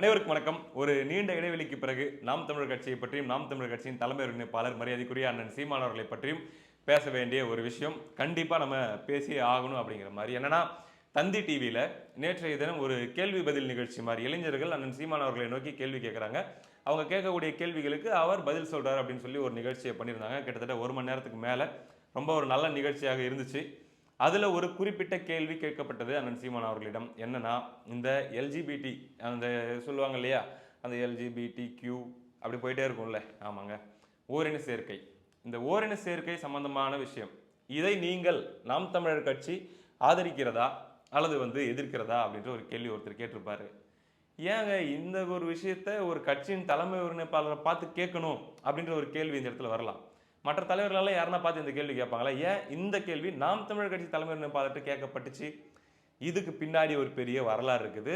அனைவருக்கும் வணக்கம். ஒரு நீண்ட இடைவெளிக்கு பிறகு நாம் தமிழர் கட்சியை பற்றியும் நாம் தமிழர் கட்சியின் தலைமை ஒருங்கிணைப்பாளர் மரியாதைக்குரிய அண்ணன் சீமான் அவர்களை பற்றியும் பேச வேண்டிய ஒரு விஷயம் கண்டிப்பா நம்ம பேசியே ஆகணும் அப்படிங்கிற மாதிரி. என்னன்னா, தந்தி டிவியில நேற்றைய தினம் ஒரு கேள்வி பதில் நிகழ்ச்சி மாதிரி இளைஞர்கள் அண்ணன் சீமான் அவர்களை நோக்கி கேள்வி கேட்குறாங்க. அவங்க கேட்கக்கூடிய கேள்விகளுக்கு அவர் பதில் சொல்றாரு அப்படின்னு சொல்லி ஒரு நிகழ்ச்சியை பண்ணியிருந்தாங்க. கிட்டத்தட்ட 1 மணி நேரத்துக்கு மேல ரொம்ப ஒரு நல்ல நிகழ்ச்சியாக இருந்துச்சு. அதுல ஒரு குறிப்பிட்ட கேள்வி கேட்கப்பட்டது அண்ணன் சீமான் அவர்களிடம். என்னன்னா, இந்த எல்ஜிபிடி அந்த சொல்லுவாங்க இல்லையா, அந்த எல்ஜிபிடி கியூ அப்படி போயிட்டே இருக்கும்ல, ஆமாங்க, ஓரின சேர்க்கை. இந்த ஓரின சேர்க்கை சம்பந்தமான விஷயம், இதை நீங்கள் நாம் தமிழர் கட்சி ஆதரிக்கிறதா அல்லது எதிர்க்கிறதா அப்படின்ற ஒரு கேள்வி ஒருத்தர் கேட்டிருப்பாரு. ஏங்க இந்த ஒரு விஷயத்த ஒரு கட்சியின் தலைமை ஒருங்கிணைப்பாளரை பார்த்து கேட்கணும் அப்படின்ற ஒரு கேள்வி இந்த இடத்துல வரலாம். மற்ற தலைவர்களெல்லாம் யாருன்னா பார்த்து இந்த கேள்வி கேட்பாங்களா? ஏன் இந்த கேள்வி நாம் தமிழர் கட்சி தலைமை ஒருங்கிணைப்பாளர்கிட்ட கேட்கப்பட்டுச்சு? இதுக்கு பின்னாடி ஒரு பெரிய வரலாறு இருக்குது.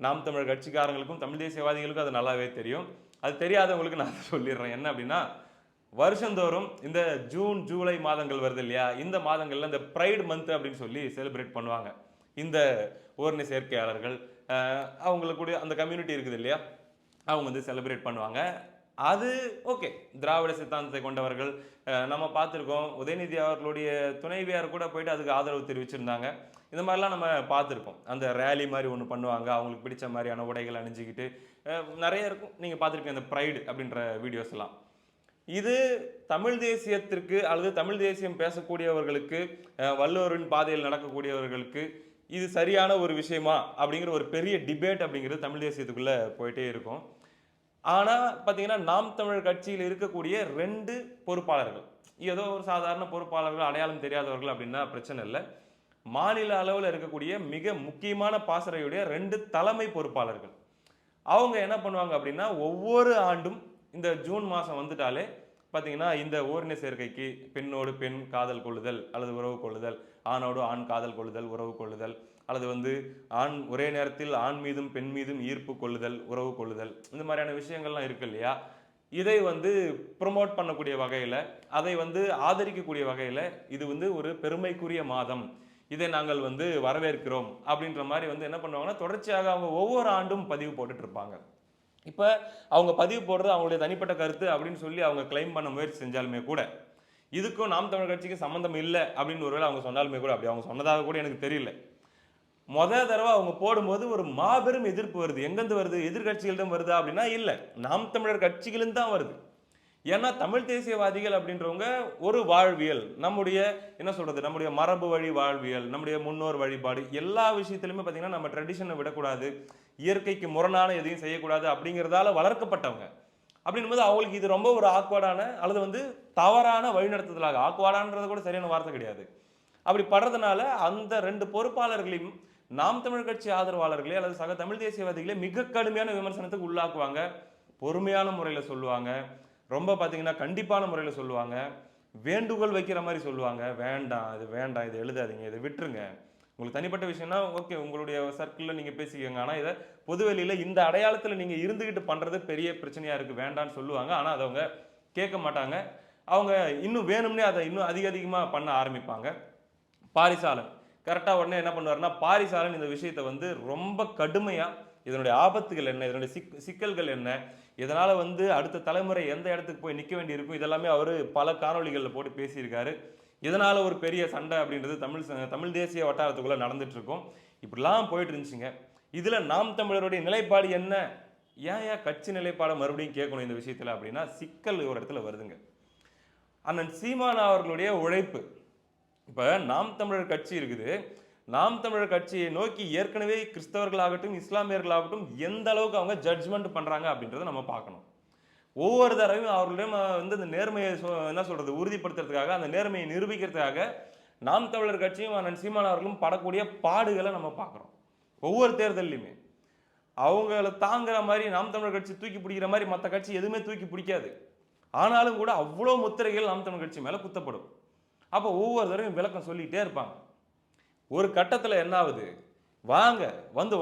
நாம் தமிழர் கட்சிக்காரங்களுக்கும் தமிழ் தேசியவாதிகளுக்கும் அது நல்லாவே தெரியும். அது தெரியாதவங்களுக்கு நான் சொல்லிடுறேன். என்ன அப்படின்னா, வருஷந்தோறும் இந்த ஜூன் ஜூலை மாதங்கள் வருது இல்லையா, இந்த மாதங்கள்ல இந்த ப்ரைட் மந்த் அப்படின்னு சொல்லி செலிப்ரேட் பண்ணுவாங்க. இந்த ஓரின சேர்க்கையாளர்கள் அவங்களுக்கு அந்த கம்யூனிட்டி இருக்குது இல்லையா, அவங்க செலிப்ரேட் பண்ணுவாங்க. அது ஓகே, திராவிட சித்தாந்தத்தை கொண்டவர்கள் நம்ம பார்த்துருக்கோம். உதயநிதி அவர்களுடைய துணைவியார் கூட போயிட்டு அதுக்கு ஆதரவு தெரிவிச்சிருந்தாங்க. இந்த மாதிரிலாம் நம்ம பார்த்துருக்கோம். அந்த ரேலி மாதிரி ஒன்று பண்ணுவாங்க, அவங்களுக்கு பிடிச்ச மாதிரியான உடைகள் அணிஞ்சிக்கிட்டு நிறைய இருக்கும். நீங்கள் பார்த்துருப்பீங்க அந்த ப்ரைடு அப்படின்ற வீடியோஸ் எல்லாம். இது தமிழ் தேசியத்திற்கு அல்லது தமிழ் தேசியம் பேசக்கூடியவர்களுக்கு, வள்ளுவரின் பாதையில் நடக்கக்கூடியவர்களுக்கு இது சரியான ஒரு விஷயமா அப்படிங்கிற ஒரு பெரிய டிபேட் அப்படிங்கிறது தமிழ் தேசியத்துக்குள்ள போயிட்டே இருக்கும். ஆனா பாத்தீங்கன்னா, நாம் தமிழர் கட்சியில் இருக்கக்கூடிய 2 பொறுப்பாளர்கள், ஏதோ ஒரு சாதாரண பொறுப்பாளர்கள், அடையாளம் தெரியாதவர்கள் அப்படின்னா பிரச்சனை இல்லை. மாநில அளவில் இருக்கக்கூடிய மிக முக்கியமான பாசறையுடைய 2 தலைமை பொறுப்பாளர்கள், அவங்க என்ன பண்ணுவாங்க அப்படின்னா, ஒவ்வொரு ஆண்டும் இந்த ஜூன் மாசம் வந்துட்டாலே பாத்தீங்கன்னா, இந்த ஓரின சேர்க்கைக்கு பெண்ணோடு பெண் காதல் கொள்ளுதல் அல்லது உறவு கொள்ளுதல், ஆணோடு ஆண் காதல் கொள்ளுதல் உறவு கொள்ளுதல், அல்லது ஆண் ஒரே நேரத்தில் ஆண் மீதும் பெண் மீதும் ஈர்ப்பு கொள்ளுதல் உறவு கொள்ளுதல், இந்த மாதிரியான விஷயங்கள்லாம் இருக்கு இல்லையா, இதை ப்ரொமோட் பண்ணக்கூடிய வகையில, அதை ஆதரிக்கக்கூடிய வகையில இது ஒரு பெருமைக்குரிய மாதம், இதை நாங்கள் வரவேற்கிறோம் அப்படின்ற மாதிரி என்ன பண்ணுவாங்கன்னா, தொடர்ச்சியாக அவங்க ஒவ்வொரு ஆண்டும் பதிவு போட்டுட்டு இருப்பாங்க. இப்ப அவங்க பதிவு போடுறது அவங்களுடைய தனிப்பட்ட கருத்து அப்படின்னு சொல்லி அவங்க கிளைம் பண்ண முயற்சி செஞ்சாலுமே கூட, இதுக்கும் நாம் தமிழர் கட்சிக்கு சம்பந்தம் இல்லை அப்படின்னு ஒருவேளை அவங்க சொன்னாலுமே கூட, அப்படி அவங்க சொன்னதாக கூட எனக்கு தெரியல. தடவை அவங்க போடும்போது ஒரு மாபெரும் எதிர்ப்பு வருது. எங்கிருந்து வருது? எதிர்கட்சிகளிடம் வருதா அப்படின்னா இல்ல, நாம் தமிழர் கட்சிகளிலும் தான் வருது. ஏன்னா தமிழ் தேசியவாதிகள் அப்படின்றவங்க ஒரு வாழ்வியல், நம்முடைய என்ன சொல்றது, நம்முடைய மரபு வழி வாழ்வியல், நம்முடைய முன்னோர் வழிபாடு, எல்லா விஷயத்திலுமே பார்த்தீங்கன்னா நம்ம ட்ரெடிஷனை விடக்கூடாது, இயற்கைக்கு முரணான எதையும் செய்யக்கூடாது அப்படிங்கிறதால வளர்க்கப்பட்டவங்க. அப்படின்னும் போது அவங்களுக்கு இது ரொம்ப ஒரு ஆக்வர்டான அல்லது தவறான வழிநடத்துதலாக, ஆக்வர்டான்றது கூட சரியான வார்த்தை கிடையாது, அப்படி படுறதுனால அந்த 2 பொறுப்பாளர்களையும் நாம் தமிழர் கட்சி ஆதரவாளர்களே அல்லது சக தமிழ் தேசியவாதிகளே மிக கடுமையான விமர்சனத்துக்கு உள்ளாக்குவாங்க. பொறுமையான முறையில் சொல்லுவாங்க, ரொம்ப பார்த்தீங்கன்னா கண்டிப்பான முறையில் சொல்லுவாங்க, வேண்டுகோள் வைக்கிற மாதிரி சொல்லுவாங்க. வேண்டாம், இது வேண்டாம், இது எழுதாதீங்க, இதை விட்டுருங்க, உங்களுக்கு தனிப்பட்ட விஷயம்னா ஓகே, உங்களுடைய சர்க்கிளில் நீங்கள் பேசிக்கோங்க, ஆனால் இதை பொதுவெளியில் இந்த அடையாளத்தில் நீங்கள் இருந்துக்கிட்டு பண்ணுறது பெரிய பிரச்சனையாக இருக்குது, வேண்டான்னு சொல்லுவாங்க. ஆனால் அதை அவங்க கேட்க மாட்டாங்க. அவங்க இன்னும் வேணும்னே அதை இன்னும் அதிகமாக பண்ண ஆரம்பிப்பாங்க. பாரிசாலன் கரெக்டாக உடனே என்ன பண்ணுவாருன்னா, பாரிசாலன் இந்த விஷயத்தை ரொம்ப கடுமையாக, இதனுடைய ஆபத்துகள் என்ன, இதனுடைய சிக்கல்கள் என்ன, இதனால அடுத்த தலைமுறை எந்த இடத்துக்கு போய் நிற்க வேண்டி இருக்கும், இதெல்லாமே அவர் பல காணொலிகளில் போட்டு பேசியிருக்காரு. இதனால ஒரு பெரிய சண்டை அப்படின்றது தமிழ் தேசிய வட்டாரத்துக்குள்ள நடந்துட்டு இருக்கும். இப்படிலாம் போயிட்டு இருந்துச்சுங்க. இதுல நாம் தமிழருடைய நிலைப்பாடு என்ன? ஏன் கட்சி நிலைப்பாடை மறுபடியும் கேட்கணும் இந்த விஷயத்துல அப்படின்னா, சிக்கல் ஒரு இடத்துல வருதுங்க. அண்ணன் சீமான் அவர்களுடைய உழைப்பு, இப்ப நாம் தமிழர் கட்சி இருக்குது, நாம் தமிழர் கட்சியை நோக்கி ஏற்கனவே கிறிஸ்தவர்களாகட்டும் இஸ்லாமியர்களாகட்டும் எந்த அளவுக்கு அவங்க ஜட்ஜ்மெண்ட் பண்றாங்க அப்படின்றத நம்ம பார்க்கணும். ஒவ்வொரு தடவையும் அவர்களிடம் இந்த நேர்மையை என்ன சொல்றது உறுதிப்படுத்துறதுக்காக, அந்த நேர்மையை நிரூபிக்கிறதுக்காக நாம் தமிழர் கட்சியும் அண்ணன் சீமான் அவர்களும் படக்கூடிய பாடுகளை நம்ம பார்க்குறோம். ஒவ்வொரு தேர்தலையுமே அவங்கள தாங்குற மாதிரி நாம் தமிழர் கட்சி தூக்கி பிடிக்கிற மாதிரி மற்ற கட்சி எதுவுமே தூக்கி பிடிக்காது. ஆனாலும் கூட அவ்வளோ முத்திரைகள் நாம் தமிழர் கட்சி மேலே குத்தப்படும். அப்போ ஒவ்வொரு தடவையும் விளக்கம் சொல்லிகிட்டே இருப்பாங்க. ஒரு கட்டத்தில் என்ன ஆகுது, வாங்க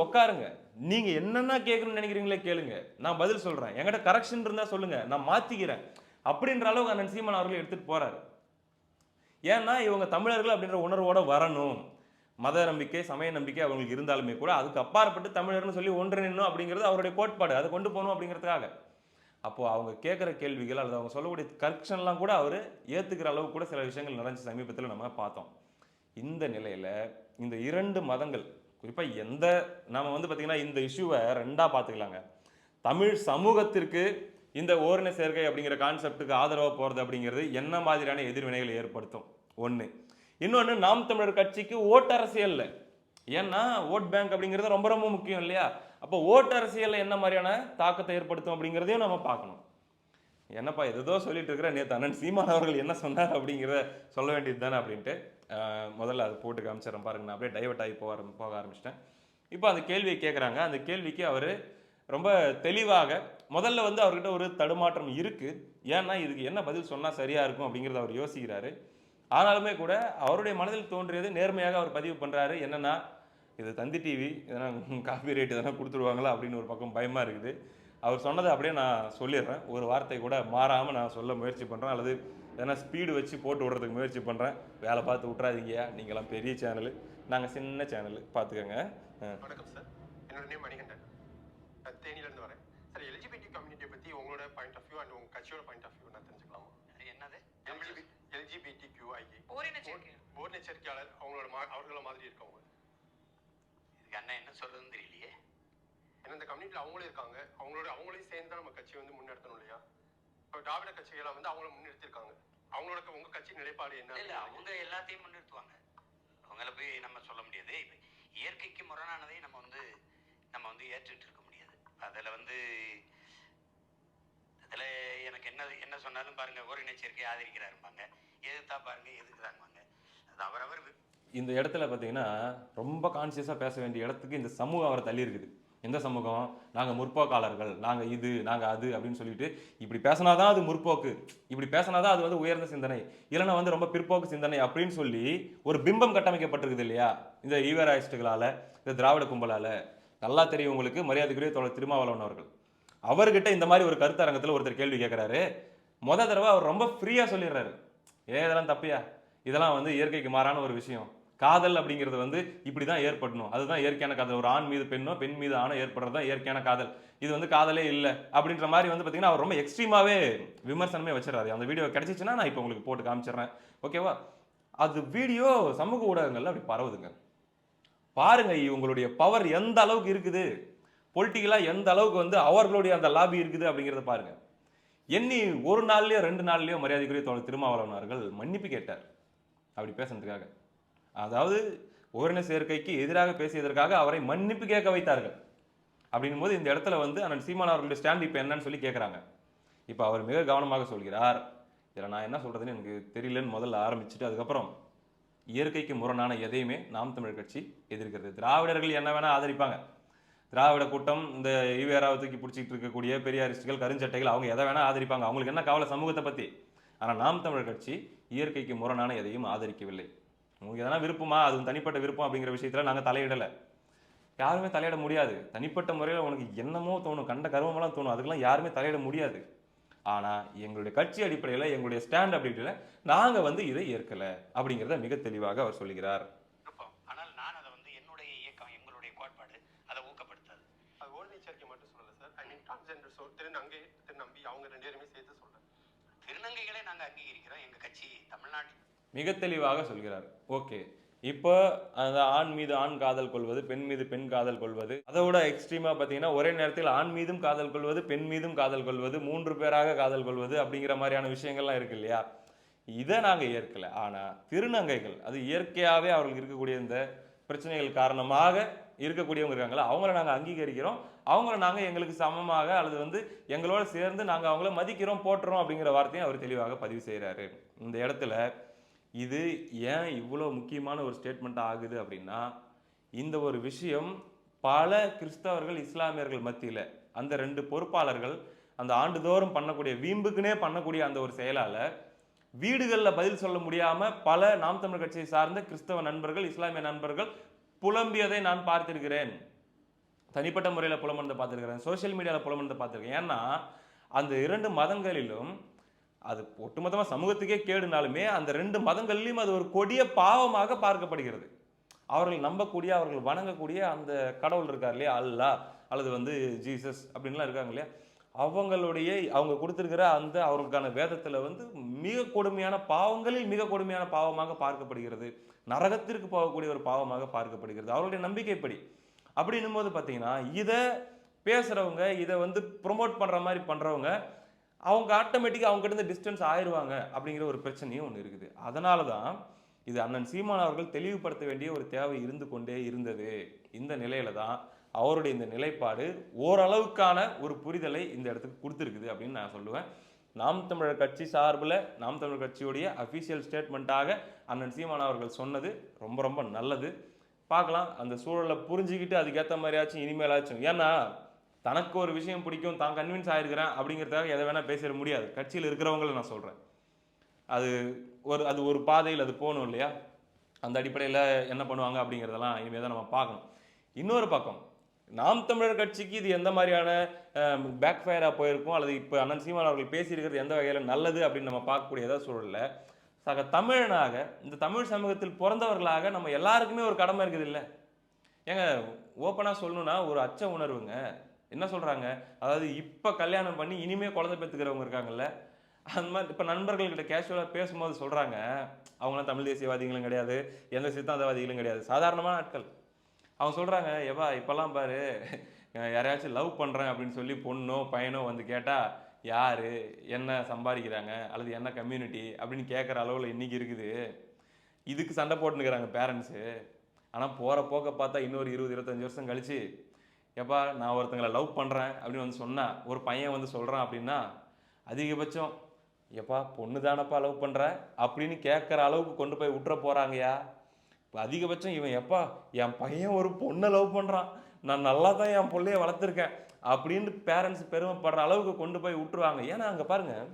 உட்காருங்க, நீங்க என்னென்ன கேட்கணும்னு நினைக்கிறீங்களே கேளுங்க, நான் பதில் சொல்றேன், என்கிட்ட கரெக்ஷன் இருந்தா சொல்லுங்க, நான் மாத்திக்கிறேன் அப்படின்ற அளவுக்கு அண்ணன் சீமான் அவர்கள் எடுத்துட்டு போறாரு. ஏன்னா இவங்க தமிழர்கள் அப்படின்ற உணர்வோட வரணும், மத நம்பிக்கை சமய நம்பிக்கை அவங்களுக்கு இருந்தாலுமே கூட அதுக்கு அப்பாற்பட்டு தமிழர்னு சொல்லி ஒன்றிணைணும் அப்படிங்கிறது அவருடைய கோட்பாடு, அதை கொண்டு போகணும் அப்படிங்கிறதுக்காக. அப்போ அவங்க கேட்குற கேள்விகள் அல்லது அவங்க சொல்லக்கூடிய கரெக்ஷன்லாம் கூட அவர் ஏற்றுக்கிற அளவுக்கு கூட சில விஷயங்கள் நடந்துச்சு சமீபத்தில் நம்ம பார்த்தோம். இந்த நிலையில் இந்த 2 மதங்கள் குறிப்பாக நாம வந்து பார்த்தீங்கன்னா இந்த இஷ்யூவை ரெண்டாக பார்த்துக்கலாங்க. தமிழ் சமூகத்திற்கு இந்த ஓரின சேர்க்கை அப்படிங்கிற கான்செப்டுக்கு ஆதரவாக போகிறது அப்படிங்கிறது என்ன மாதிரியான எதிர்வினைகளை ஏற்படுத்தும் ஒன்று. இன்னொன்று, நாம் தமிழர் கட்சிக்கு ஓட்டரசியல்ல, ஏன்னா ஓட் பேங்க் அப்படிங்கிறது ரொம்ப ரொம்ப முக்கியம் இல்லையா? அப்போ ஓட்டரசியல்ல என்ன மாதிரியான தாக்கத்தை ஏற்படுத்தும் அப்படிங்கிறதையும் நம்ம பார்க்கணும். என்னப்பா ஏதோ சொல்லிட்டு இருக்கிற, நேற்று அண்ணன் சீமான் அவர்கள் என்ன சொன்னார் அப்படிங்கிறத சொல்ல வேண்டியது தானே அப்படின்ட்டு முதல்ல அதை போட்டு காமிச்சிடறேன் பாருங்க. நான் அப்படியே டைவர்ட் ஆகி போக ஆரம்பிச்சிட்டேன். இப்போ அந்த கேள்வியை கேட்குறாங்க. அந்த கேள்விக்கு அவர் ரொம்ப தெளிவாக முதல்ல வந்து அவர்கிட்ட ஒரு தடுமாற்றம் இருக்கு. ஏன்னா இதுக்கு என்ன பதில் சொன்னால் சரியா இருக்கும் அப்படிங்கிறத அவர் யோசிக்கிறாரு. ஆனாலுமே கூட அவருடைய மனதில் தோன்றியது நேர்மையாக அவர் பதிவு பண்றாரு. என்னன்னா, இது தந்தி டிவி எதனா காப்பி ரேட் எதனா கொடுத்துருவாங்களா அப்படின்னு ஒரு பக்கம் பயமா இருக்குது. அவர் சொன்னதை அப்படியே நான் சொல்லிடுறேன். ஒரு வார்த்தை கூட மாறாமல் நான் சொல்ல முயற்சி பண்ணுறேன், அல்லது எதனா ஸ்பீடு வச்சு போட்டு விடுறதுக்கு முயற்சி பண்ணுறேன். வேலை பார்த்து விட்றாதீங்க, நீங்களாம் பெரிய சேனலு, நாங்கள் சின்ன சேனலு, பார்த்துக்கோங்க. வணக்கம் சார், என்னோட நேம் மணிகண்டன், நான் தேனியிலேருந்து வரேன் சார். எல்ஜிபிடி கம்யூனிட்டியை பற்றி உங்களோட பாயிண்ட் ஆஃப் வியூ அண்ட் உங்கள் கட்சியோட பாயிண்ட் ஆஃப் வியூ நான் தெரிஞ்சுக்கலாமா? என்னது? எல்ஜிபிடிக்யூஐஏ ஓரின சேர்க்கையாளர் அவர்கள மாதிரி இருக்கவங்க. இதுக்கு அண்ணா என்ன சொல்றதுன்னு தெரியலையே. ஏன்னா இந்த கம்யூனிட்டியில் அவங்களும் இருக்காங்க, அவங்களையும் சேர்ந்து தான் நம்ம கட்சியை வந்து முன்னெடுத்தணும் இல்லையா? இப்போ திராவிட கட்சிகளை வந்து அவங்கள முன்னிறுத்திருக்காங்க. அவங்களோட உங்க கட்சி நிலைப்பாடு என்ன? இல்லை, அவங்க எல்லாத்தையும் முன்னிறுத்துவாங்க. அவங்கள போய் நம்ம சொல்ல முடியாது. இப்போ இயற்கைக்கு முரணானதை நம்ம வந்து ஏற்றுட்டு இருக்க முடியாது. அதில் எனக்கு என்ன சொன்னாலும் பாருங்க, ஓரின சேர்க்கையை ஆதரிக்கிறாருப்பாங்க, எதிர்த்தா பாருங்க எதுக்குறாங்க. அது அவரவர். இந்த இடத்துல பார்த்தீங்கன்னா ரொம்ப கான்சியஸாக பேச வேண்டிய இடத்துக்கு இந்த சமூகம் அவரை தள்ளி இருக்குது. எந்த சமூகம்? நாங்கள் முற்போக்காளர்கள், நாங்கள் இது, நாங்கள் அது அப்படின்னு சொல்லிட்டு இப்படி பேசினாதான் அது முற்போக்கு, இப்படி பேசினாதான் அது வந்து உயர்ந்த சிந்தனை, இல்லைன்னா வந்து ரொம்ப பிற்போக்கு சிந்தனை அப்படின்னு சொல்லி ஒரு பிம்பம் கட்டமைக்கப்பட்டிருக்குது இல்லையா இந்த ஈவராயிஸ்டுகளால், இந்த திராவிட கும்பலால். நல்லா தெரியும் உங்களுக்கு, மரியாதைக்குரிய தோழர் திருமாவளவன் அவர்கள். அவர்கிட்ட இந்த மாதிரி ஒரு கருத்தரங்கத்தில் ஒருத்தர் கேள்வி கேட்குறாரு. தடவை அவர் ரொம்ப ஃப்ரீயாக சொல்லிடுறாரு, இதெல்லாம் தப்பியா, இதெல்லாம் வந்து இயற்கைக்கு மாறான ஒரு விஷயம், காதல் அப்படிங்கிறது வந்து இப்படிதான் ஏற்படணும், அதுதான் இயற்கையான காதல், ஒரு ஆண் மீது பெண்ணோ பெண் மீது ஆணோ ஏற்படுறது தான் இயற்கையான காதல், இது வந்து காதலே இல்லை அப்படின்ற மாதிரி வந்து பார்த்தீங்கன்னா அவர் ரொம்ப எக்ஸ்ட்ரீமாவே விமர்சனமே வச்சிடறாரு. அந்த வீடியோ கிடைச்சிச்சுன்னா நான் இப்போ உங்களுக்கு போட்டு காமிச்சிடுறேன், ஓகேவா? அது வீடியோ சமூக ஊடகங்கள்ல அப்படி பரவுதுங்க. பாருங்க இவங்களுடைய பவர் எந்த அளவுக்கு இருக்குது, பொலிட்டிக்கலா எந்த அளவுக்கு வந்து அவர்களுடைய அந்த லாபி இருக்குது அப்படிங்கிறத பாருங்க. எண்ணி ஒரு நாள்லயோ 2 நாள்லயோ மரியாதைக்குரிய தோழர் திருமாவளவன் அவர்கள் மன்னிப்பு கேட்டார் அப்படி பேசுறதுக்காக. அதாவது ஓரின சேர்க்கைக்கு எதிராக பேசியதற்காக அவரை மன்னிப்பு கேட்க வைத்தார்கள். அப்படின்னும் போது இந்த இடத்துல வந்து அண்ணன் சீமான் அவர்களுடைய ஸ்டாண்ட் இப்போ என்னன்னு சொல்லி கேட்குறாங்க. இப்போ அவர் மிக கவனமாக சொல்கிறார். இதில் நான் என்ன சொல்றதுன்னு எனக்கு தெரியலன்னு முதல்ல ஆரம்பிச்சுட்டு அதுக்கப்புறம் இயற்கைக்கு முரணான எதையுமே நாம் தமிழர் கட்சி எதிர்க்கிறது. திராவிடர்கள் என்ன வேணா ஆதரிப்பாங்க, திராவிட கூட்டம், இந்த ஈவேராவை தூக்கி பிடிச்சிட்டு இருக்கக்கூடிய பெரியாரிஸ்டுகள், கருஞ்சட்டைகள், அவங்க எதை வேணா ஆதரிப்பாங்க, அவங்களுக்கு என்ன கவலை சமூகத்தை பற்றி. ஆனால் நாம் தமிழர் கட்சி இயற்கைக்கு முரணான எதையும் ஆதரிக்கவில்லை. உங்களுக்கு எதனா விருப்பமா, அது தனிப்பட்ட விருப்பம் அப்படிங்கிற விஷயத்தில் நாங்கள் தலையிடலை, யாருமே தலையிட முடியாது. தனிப்பட்ட முறையில் உனக்கு என்னமோ தோணும், கண்ட கருவமெல்லாம் தோணும், அதுக்கெல்லாம் யாருமே தலையிட முடியாது. ஆனால் எங்களுடைய கட்சி அடிப்படையில், எங்களுடைய ஸ்டாண்ட் அடிப்படையில் நாங்கள் வந்து இதை ஏற்கலை அப்படிங்கிறத மிக தெளிவாக அவர் சொல்லுகிறார். ஆனால் நான் அதை வந்து என்னுடைய இயக்கம், எங்களுடைய கோட்பாடு அதை ஊக்கப்படுத்தாது. அது ஓரின சேர்க்கை மட்டும் சொல்லலை சார், ஐ மீன் டிரான்ஸ்ஜெண்டர் திருநங்கை, திருநம்பி, அவங்க 2 பேருமே சேர்த்து சொல்றேன். திருநங்கைகளை நாங்கள் அங்கீகரிக்கிறோம், எங்கள் கட்சி தமிழ்நாட்டில் மிக தெளிவாக சொல்கிறார். ஓகே, இப்போ அந்த ஆண் மீது ஆண் காதல் கொள்வது, பெண் மீது பெண் காதல் கொள்வது, அதோட எக்ஸ்ட்ரீமா பார்த்தீங்கன்னா ஒரே நேரத்தில் ஆண் மீதும் காதல் கொள்வது, பெண் மீதும் காதல் கொள்வது, 3 பேராக காதல் கொள்வது அப்படிங்கிற மாதிரியான விஷயங்கள்லாம் இருக்கு இல்லையா? இதை நாங்கள் ஏற்கலை. ஆனால் திருநங்கைகள், அது இயற்கையாகவே அவர்களுக்கு இருக்கக்கூடிய இந்த பிரச்சனைகள் காரணமாக இருக்கக்கூடியவங்க இருக்காங்களா, அவங்கள நாங்கள் அங்கீகரிக்கிறோம், அவங்கள நாங்கள் எங்களுக்கு சமமாக அல்லது வந்து எங்களோட சேர்ந்து நாங்கள் அவங்கள மதிக்கிறோம், போட்டுறோம் அப்படிங்கிற வார்த்தையும் அவர் தெளிவாக பதிவு செய்கிறாரு. இந்த இடத்துல இது ஏன் இவ்வளோ முக்கியமான ஒரு ஸ்டேட்மெண்ட் ஆகுது அப்படின்னா, இந்த ஒரு விஷயம் பல கிறிஸ்தவர்கள், இஸ்லாமியர்கள் மத்தியில் அந்த 2 பொறுப்பாளர்கள் அந்த ஆண்டுதோறும் பண்ணக்கூடிய வீம்புக்குனே பண்ணக்கூடிய அந்த ஒரு செயலால் வீடுகளில் பதில் சொல்ல முடியாம பல நாம் தமிழர் கட்சியை சார்ந்த கிறிஸ்தவ நண்பர்கள், இஸ்லாமிய நண்பர்கள் புலம்பியதை நான் பார்த்திருக்கிறேன். தனிப்பட்ட முறையில் புலம்பெயர்ந்து பார்த்திருக்கிறேன், சோசியல் மீடியாவில் புலம்பெயர்ந்து பார்த்திருக்கேன். ஏன்னா அந்த 2 மதங்களிலும் அது ஒட்டுமொத்தமாக சமூகத்துக்கே கேடுனாலுமே அந்த 2 மதங்கள்லையும் அது ஒரு கொடிய பாவமாக பார்க்கப்படுகிறது. அவர்கள் நம்பக்கூடிய, அவர்கள் வணங்கக்கூடிய அந்த கடவுள் இருக்கார் இல்லையா, அல்லாஹ் அல்லது வந்து ஜீசஸ் அப்படின்லாம் இருக்காங்க இல்லையா, அவங்க கொடுத்திருக்கிற அந்த அவர்களுக்கான வேதத்துல வந்து மிக கொடுமையான பாவங்களில் மிக கொடுமையான பாவமாக பார்க்கப்படுகிறது, நரகத்திற்கு போகக்கூடிய ஒரு பாவமாக பார்க்கப்படுகிறது அவர்களுடைய நம்பிக்கைப்படி. அப்படின்னும் போது பார்த்தீங்கன்னா இதை பேசுறவங்க, இதை வந்து ப்ரொமோட் பண்ற மாதிரி பண்றவங்க, அவங்க ஆட்டோமேட்டிக்காக அவங்க கிட்ட டிஸ்டன்ஸ் ஆயிடுவாங்க அப்படிங்கிற ஒரு பிரச்சனையும் ஒன்று இருக்குது. அதனால தான் இது அண்ணன் சீமான் அவர்கள் தெளிவுபடுத்த வேண்டிய ஒரு தேவை இருந்து கொண்டே இருந்தது. இந்த நிலையில தான் அவருடைய இந்த நிலைப்பாடு ஓரளவுக்கான ஒரு புரிதலை இந்த இடத்துக்கு கொடுத்துருக்குது அப்படின்னு நான் சொல்லுவேன். நாம் தமிழர் கட்சி சார்பில், நாம் தமிழர் கட்சியுடைய அஃபீஷியல் ஸ்டேட்மெண்ட்டாக அண்ணன் சீமான் அவர்கள் சொன்னது ரொம்ப ரொம்ப நல்லது. பார்க்கலாம் அந்த சூழலை புரிஞ்சுக்கிட்டு அதுக்கேற்ற மாதிரியாச்சும் இனிமேலாச்சும், ஏன்னா தனக்கு ஒரு விஷயம் பிடிக்கும், தான் கன்வின்ஸ் ஆயிருக்கிறேன் அப்படிங்கிறதுக்காக எதை வேணால் பேசிட முடியாது. கட்சியில் இருக்கிறவங்களை நான் சொல்கிறேன், அது ஒரு பாதையில் அது போகணும் இல்லையா, அந்த அடிப்படையில் என்ன பண்ணுவாங்க அப்படிங்கிறதெல்லாம் இனிமேல் தான் நம்ம பார்க்கணும். இன்னொரு பக்கம் நாம் தமிழர் கட்சிக்கு இது எந்த மாதிரியான பேக் ஃபயராக போயிருக்கும், அல்லது இப்போ அண்ணன் சீமான் அவர்கள் பேசியிருக்கிறது எந்த வகையில் நல்லது அப்படின்னு நம்ம பார்க்கக்கூடிய ஏதாவது சூழலில் சக தமிழனாக, இந்த தமிழ் சமூகத்தில் பிறந்தவர்களாக நம்ம எல்லாருக்குமே ஒரு கடமை இருக்குது இல்லை ஏங்க. ஓப்பனாக சொல்லணும்னா ஒரு அச்ச உணர்வுங்க. என்ன சொல்கிறாங்க, அதாவது இப்போ கல்யாணம் பண்ணி இனிமேல் குழந்தை பெற்றுக்கிறவங்க இருக்காங்கல்ல, அந்த மாதிரி இப்போ நண்பர்கள்கிட்ட கேஷுவலாக பேசும்போது சொல்கிறாங்க, அவங்களாம் தமிழ் தேசியவாதிகளும் கிடையாது, எந்த சித்தாந்தவாதிகளும் கிடையாது, சாதாரணமான ஆட்கள். அவங்க சொல்கிறாங்க, எவா இப்போல்லாம் பாரு, யாரையாச்சும் லவ் பண்ணுறேன் அப்படின்னு சொல்லி பொண்ணோ பையனோ வந்து கேட்டால் யார், என்ன சம்பாதிக்கிறாங்க, அல்லது என்ன கம்யூனிட்டி அப்படின்னு கேட்குற அளவில் இன்றைக்கி இருக்குது. இதுக்கு சண்டை போட்டுனுக்கிறாங்க பேரண்ட்ஸு. ஆனால் போகிற போக்க பார்த்தா இன்னொரு 20-25 வருஷம் கழிச்சு, எப்பா நான் ஒருத்தங்களை லவ் பண்ணுறேன் அப்படின்னு வந்து சொன்னால், ஒரு பையன் வந்து சொல்கிறான் அப்படின்னா, அதிகபட்சம் எப்பா பொண்ணு தானப்பா லவ் பண்ணுற அப்படின்னு கேட்குற அளவுக்கு கொண்டு போய் விட்டுற போகிறாங்கயா. இப்போ அதிகபட்சம் இவன் எப்பா என் பையன் ஒரு பொண்ணை லவ் பண்ணுறான், நான் நல்லா தான் என் பிள்ளைய வளர்த்துருக்கேன் அப்படின்னு பேரண்ட்ஸ் பெருமைப்படுற அளவுக்கு கொண்டு போய் விட்டுருவாங்க. ஏன்னா அங்கே பாருங்கள்,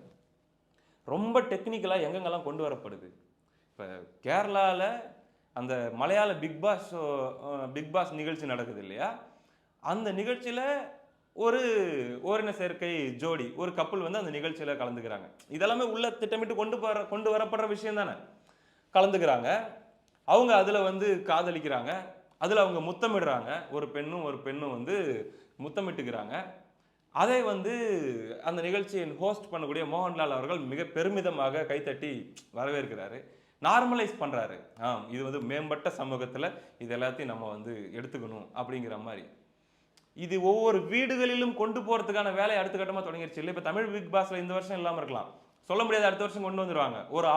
ரொம்ப டெக்னிக்கலாக எங்கெங்கெல்லாம் கொண்டு வரப்படுது. இப்போ கேரளாவில் அந்த மலையாள பிக் பாஸ் நிகழ்ச்சி நடக்குது இல்லையா, அந்த நிகழ்ச்சியில் ஒரு ஓரின சேர்க்கை ஜோடி, ஒரு கப்பல் வந்து அந்த நிகழ்ச்சியில் கலந்துக்கிறாங்க. இதெல்லாமே உள்ள திட்டமிட்டு கொண்டு வரப்படுற விஷயம் தானே. கலந்துக்கிறாங்க, அவங்க அதில் வந்து காதலிக்கிறாங்க, அதில் அவங்க முத்தமிடுறாங்க, ஒரு பெண்ணும் வந்து முத்தமிட்டுக்கிறாங்க. அதை வந்து அந்த நிகழ்ச்சியை ஹோஸ்ட் பண்ணக்கூடிய மோகன்லால் அவர்கள் மிக பெருமிதமாக கைத்தட்டி வரவேற்கிறாரு, நார்மலைஸ் பண்ணுறாரு. இது வந்து மேம்பட்ட சமூகத்தில் இது எல்லாத்தையும் நம்ம வந்து எடுத்துக்கணும் அப்படிங்கிற மாதிரி. இது ஒவ்வொரு வீடுகளிலும் கொண்டு போகிறதுக்கான வேலை அடுத்த கட்டமாக தொடங்கிடுச்சு இல்லை. இப்போ தமிழ் பிக் பாஸில் இந்த வருஷம் இல்லாமல் இருக்கலாம், சொல்ல முடியாது, அடுத்த வருஷம் கொண்டு வந்துடுவாங்க. ஒரு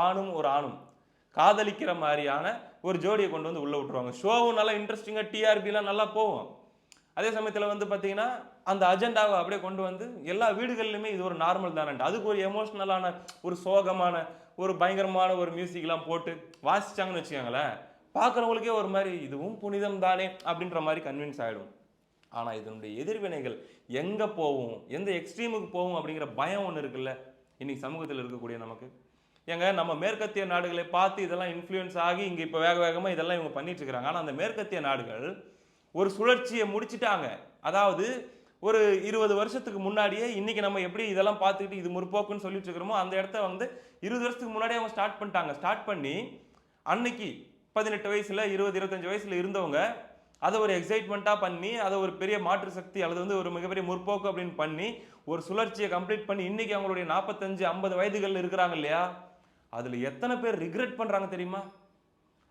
ஆணும் காதலிக்கிற மாதிரியான ஒரு ஜோடியை கொண்டு வந்து உள்ளே விட்டுருவாங்க. ஷோவும் நல்லா இன்ட்ரெஸ்டிங்காக, டிஆர்பிலாம் நல்லா போகும். அதே சமயத்தில் வந்து பார்த்தீங்கன்னா அந்த அஜெண்டாவை அப்படியே கொண்டு வந்து எல்லா வீடுகளிலுமே இது ஒரு நார்மல் தானே, அதுக்கு ஒரு எமோஷ்னலான, ஒரு சோகமான, ஒரு பயங்கரமான ஒரு மியூசிக்லாம் போட்டு வாசிச்சாங்கன்னு வச்சுக்கோங்களேன், பார்க்குறவங்களுக்கே ஒரு மாதிரி இதுவும் புனிதம் தானே அப்படின்ற மாதிரி கன்வின்ஸ் ஆகிடும். ஆனால் இதனுடைய எதிர்வினைகள் எங்கே போகும், எந்த எக்ஸ்ட்ரீமுக்கு போகும் அப்படிங்கிற பயம் ஒன்று இருக்குல்ல இன்னைக்கு சமூகத்தில் இருக்கக்கூடிய நமக்கு. ஏங்க நம்ம மேற்கத்திய நாடுகளை பார்த்து இதெல்லாம் இன்ஃப்ளூயன்ஸ் ஆகி இங்கே இப்போ வேகமாக இதெல்லாம் இவங்க பண்ணிட்டு இருக்கிறாங்க. ஆனால் அந்த மேற்கத்திய நாடுகள் ஒரு சுழற்சியை முடிச்சுட்டாங்க. அதாவது ஒரு 20 வருஷத்துக்கு முன்னாடியே இன்னைக்கு நம்ம எப்படி இதெல்லாம் பார்த்துக்கிட்டு இது முற்போக்குன்னு சொல்லிட்டு இருக்கிறோமோ அந்த இடத்த வந்து 20 வருஷத்துக்கு முன்னாடியே அவங்க ஸ்டார்ட் பண்ணிட்டாங்க. ஸ்டார்ட் பண்ணி அன்னைக்கு 18 வயசுல 20-25 வயசுல இருந்தவங்க அதை ஒரு எக்ஸைட்மெண்ட்டாக பண்ணி, அதை ஒரு பெரிய மாற்று சக்தி அல்லது வந்து ஒரு மிகப்பெரிய முற்போக்கு அப்படின்னு பண்ணி ஒரு சுழற்சியை கம்ப்ளீட் பண்ணி இன்னைக்கு அவங்களுடைய 45-50 வயதுகள் இருக்கிறாங்க இல்லையா, அதில் எத்தனை பேர் ரிக்ரெட் பண்ணுறாங்க தெரியுமா?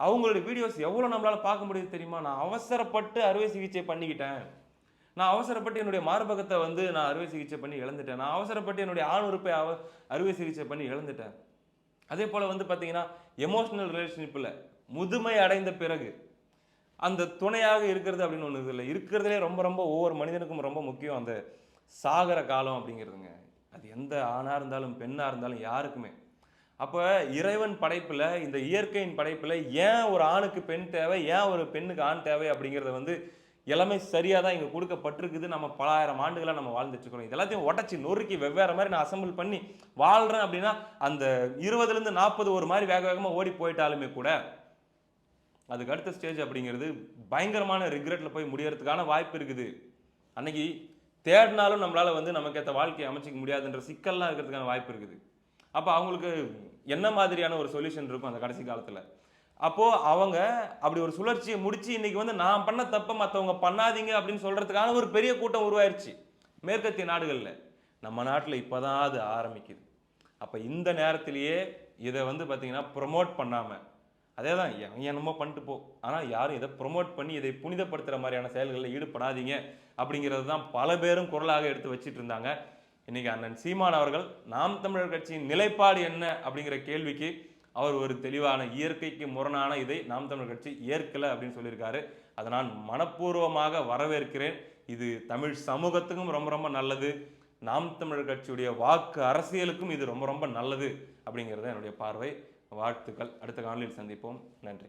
அவங்களுடைய வீடியோஸ் எவ்வளோ நம்மளால் பார்க்க முடியுது தெரியுமா? நான் அவசரப்பட்டு அறுவை சிகிச்சை பண்ணிக்கிட்டேன், நான் அவசரப்பட்டு என்னுடைய மார்பகத்தை வந்து நான் அறுவை சிகிச்சை பண்ணி இழந்துட்டேன், நான் அவசரப்பட்டு என்னுடைய ஆண் உறுப்பை அறுவை சிகிச்சை பண்ணி இழந்துட்டேன். அதே போல் வந்து பார்த்தீங்கன்னா எமோஷனல் ரிலேஷன்ஷிப்பில் முதுமை அடைந்த பிறகு அந்த துணையாக இருக்கிறது அப்படின்னு ஒன்று இல்லை, இருக்கிறதுலே ரொம்ப ரொம்ப ஒவ்வொரு மனிதனுக்கும் ரொம்ப முக்கியம் அந்த சாகர காலம் அப்படிங்கிறதுங்க. அது எந்த ஆணாக இருந்தாலும் பெண்ணாக இருந்தாலும் யாருக்குமே. அப்போ இறைவன் படைப்பில், இந்த இயற்கையின் படைப்பில் ஏன் ஒரு ஆணுக்கு பெண் தேவை, ஏன் ஒரு பெண்ணுக்கு ஆண் தேவை அப்படிங்கிறத வந்து எல்லாமே சரியாக தான் இங்கே கொடுக்கப்பட்டிருக்குது. நம்ம பல ஆயிரம் ஆண்டுகளாக நம்ம வாழ்ந்துட்டு இருக்கிறோம். இதெல்லாத்தையும் உடச்சி நொறுக்கி வெவ்வேறு மாதிரி நான் அசம்பிள் பண்ணி வாழ்கிறேன் அப்படின்னா அந்த 20லேருந்து 40 ஒரு மாதிரி வேக வேகமாக ஓடி போயிட்டாலுமே கூட அதுக்கு அடுத்த ஸ்டேஜ் அப்படிங்கிறது பயங்கரமான ரிக்ரெட்டில் போய் முடியறதுக்கான வாய்ப்பு இருக்குது. அன்னைக்கு தேடினாலும் நம்மளால் வந்து நமக்கு ஏற்ற வாழ்க்கையை அமைச்சிக்க முடியாதுன்ற சிக்கல்லாம் இருக்கிறதுக்கான வாய்ப்பு இருக்குது. அப்போ அவங்களுக்கு என்ன மாதிரியான ஒரு சொல்யூஷன் இருக்கும் அந்த கடைசி காலத்தில்? அப்போ அவங்க அப்படி ஒரு சுழற்சியை முடிச்சு இன்னைக்கு வந்து நான் பண்ண தப்ப மற்றவங்க பண்ணாதீங்க அப்படின்னு சொல்றதுக்கான ஒரு பெரிய கூட்டம் உருவாயிருச்சு மேற்கத்திய நாடுகள்ல. நம்ம நாட்டில் இப்பதான் அது ஆரம்பிக்குது. அப்ப இந்த நேரத்திலேயே இதை வந்து பார்த்தீங்கன்னா ப்ரொமோட் பண்ணாம, அதே தான் என்னமோ பண்ணிட்டு போ, ஆனால் யாரும் இதை ப்ரொமோட் பண்ணி இதை புனிதப்படுத்துகிற மாதிரியான செயல்களில் ஈடுபடாதீங்க அப்படிங்கிறது தான் பல பேரும் குரலாக எடுத்து வச்சிட்டு இருந்தாங்க. இன்னைக்கு அண்ணன் சீமான் அவர்கள் நாம் தமிழர் கட்சியின் நிலைப்பாடு என்ன அப்படிங்கிற கேள்விக்கு அவர் ஒரு தெளிவான இயற்கைக்கு முரணான இதை நாம் தமிழர் கட்சி ஏற்கலை அப்படின்னு சொல்லியிருக்காரு. அதை நான் மனப்பூர்வமாக வரவேற்கிறேன். இது தமிழ் சமூகத்துக்கும் ரொம்ப ரொம்ப நல்லது, நாம் தமிழர் கட்சியுடைய வாக்கு அரசியலுக்கும் இது ரொம்ப ரொம்ப நல்லது அப்படிங்கிறது என்னுடைய பார்வை. வாழ்த்துக்கள். அடுத்த காணொலியில் சந்திப்போம். நன்றி.